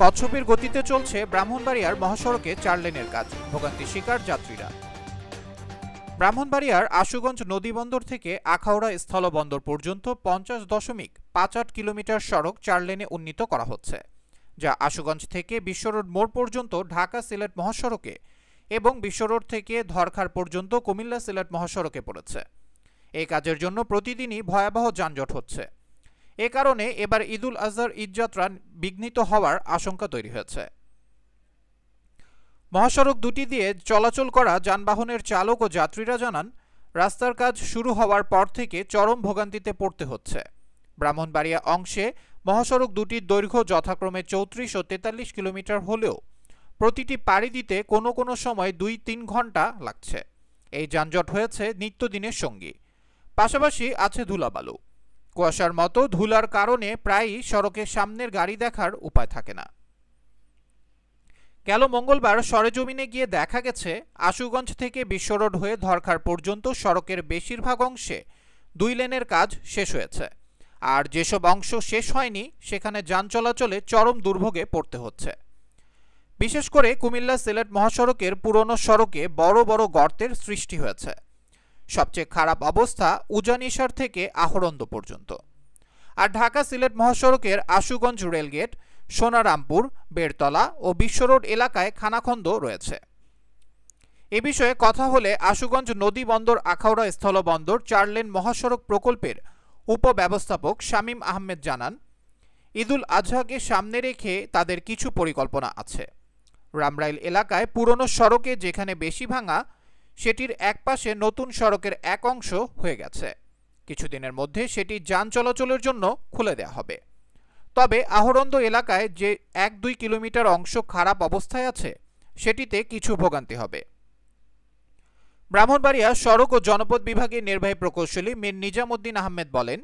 কচ্ছপের গতিতে চলছে ব্রাহ্মণবাড়িয়ার মহাসড়কে ৪ লেনের কাজ, ভোগান্তি শিকার যাত্রীরা। ব্রাহ্মণবাড়িয়ার আশুগঞ্জ নদীবন্দর থেকে আখাউড়া স্থলবন্দর পর্যন্ত ৫০.৫৮ কিলোমিটার সড়ক ৪ লেনে উন্নীত করা হচ্ছে, যা আশুগঞ্জ থেকে বিশ্বরোড মোড় পর্যন্ত ঢাকা সিলেট মহাসড়কে এবং বিশ্বরোড থেকে ধরখার পর্যন্ত কুমিল্লা সিলেট মহাসড়কে পড়েছে। এই কাজের জন্য প্রতিদিনই ভয়াবহ যানজট হচ্ছে। এ কারণে এবার ঈদুল আজহার ঈদযাত্রা বিঘ্নিত হওয়ার আশঙ্কা তৈরি হয়েছে। মহাসড়ক দুটি দিয়ে চলাচল করা যানবাহনের চালক ও যাত্রীরা জানান, রাস্তার কাজ শুরু হওয়ার পর থেকে চরম ভোগান্তিতে পড়তে হচ্ছে। ব্রাহ্মণবাড়িয়া অংশে মহাসড়ক দুটির দৈর্ঘ্য যথাক্রমে ৩৪ ও ৪৩ কিলোমিটার হলেও প্রতিটি পাড়ি দিতে কোনো কোনো সময় ২-৩ ঘন্টা লাগছে। এই যানজট হয়েছে নিত্যদিনের সঙ্গী। পাশাপাশি আছে ধুলাবালু। কুয়াশার মতো ধুলার কারণে প্রায়ই সড়কের সামনের গাড়ি দেখার উপায় থাকে না। গেল মঙ্গলবার সরেজমিনে গিয়ে দেখা গেছে, আশুগঞ্জ থেকে বিশ্বরোড হয়ে ধরখার পর্যন্ত সড়কের বেশিরভাগ অংশে ২ লেনের কাজ শেষ হয়েছে, আর যেসব অংশ শেষ হয়নি সেখানে যান চলাচলে চরম দুর্ভোগে পড়তে হচ্ছে। বিশেষ করে কুমিল্লা সিলেট মহাসড়কের পুরনো সড়কে বড় বড় গর্তের সৃষ্টি হয়েছে। সবচেয়ে খারাপ অবস্থা উজানিসার থেকে আহরন্দ পর্যন্ত। আর ঢাকা সিলেট মহাসড়কের আশুগঞ্জ রেলগেট, সোনারামপুর, বেড়তলা ও বিশ্বরোড এলাকায় খানাখন্দ রয়েছে। এ বিষয়ে কথা হলে আশুগঞ্জ নদী বন্দর আখাউড়া স্থলবন্দর ৪ লেন মহাসড়ক প্রকল্পের উপব্যবস্থাপক শামীম আহমেদ জানান, ঈদুল আজহাকে সামনে রেখে তাদের কিছু পরিকল্পনা আছে। রামরাইল এলাকায় পুরনো সড়কে যেখানে বেশি ভাঙা, সেটির একপাশে নতুন সড়কের এক অংশ হয়ে গেছে। কিছুদিনের মধ্যে সেটি যান চলাচলের জন্য খুলে দেওয়া হবে। তবে আহরন্দ এলাকায় যে ১-২ কিলোমিটার অংশ খারাপ অবস্থায় আছে, সেটিতে কিছু ভোগান্তি হবে। ব্রাহ্মণবাড়িয়া সড়ক ও জনপদ বিভাগের নির্বাহী প্রকৌশলী মীর নিজামুদ্দিন আহমেদ বলেন,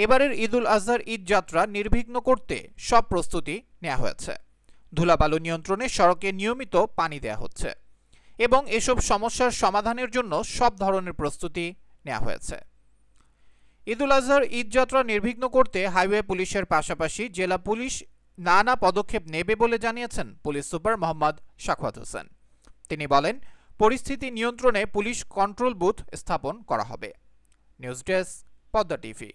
এবারের ঈদুল আজহার ঈদযাত্রা নির্বিঘ্ন করতে সব প্রস্তুতি নেওয়া হয়েছে। ধুলাবালু নিয়ন্ত্রণে সড়কে নিয়মিত পানি দেওয়া হচ্ছে এবং এসব সমস্যার সমাধানের জন্য সব ধরনের প্রস্তুতি নেওয়া হয়েছে। ঈদুল আজহার ঈদযাত্রা নির্বিঘ্ন করতে হাইওয়ে পুলিশের পাশাপাশি জেলা পুলিশ নানা পদক্ষেপ নেবে বলে জানিয়েছেন পুলিশ সুপার মোহাম্মদ সাখাওয়াত হোসেন। তিনি বলেন, পরিস্থিতি নিয়ন্ত্রণে পুলিশ কন্ট্রোল বুথ স্থাপন করা হবে। News desk, Padma TV.